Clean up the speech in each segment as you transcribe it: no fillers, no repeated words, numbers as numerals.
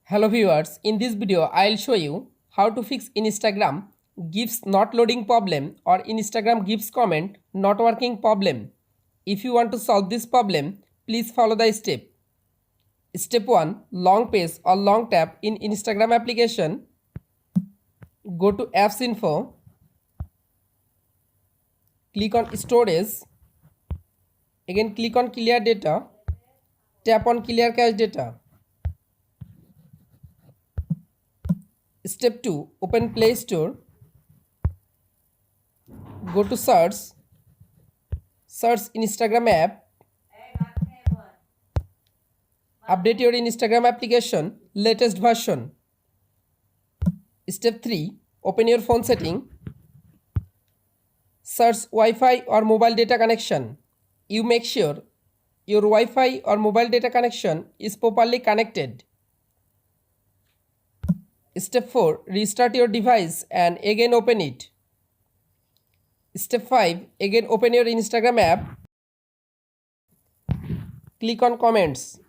Hello viewers, in this video I'll show you how to fix Instagram GIFs not loading problem or Instagram GIFs comment not working problem. If you want to solve this problem, please follow the step. Step 1. Long press or long tap in Instagram application. Go to apps info. Click on storage. Again click on clear data. Tap on clear cache data. Step 2. Open Play Store. Go to search Instagram app. Update your Instagram application latest version. Step 3. Open your phone setting. Search Wi-Fi or mobile data connection. You make sure your Wi-Fi or mobile data connection is properly connected. Step 4. Restart your device and again open it. Step 5. Again open your Instagram app. Click on comments.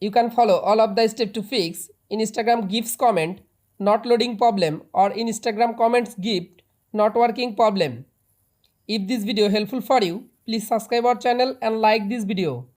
You can follow all of the steps to fix Instagram GIFs comment not loading problem or Instagram comments gift not working problem. If this video helpful for you, please subscribe our channel and like this video.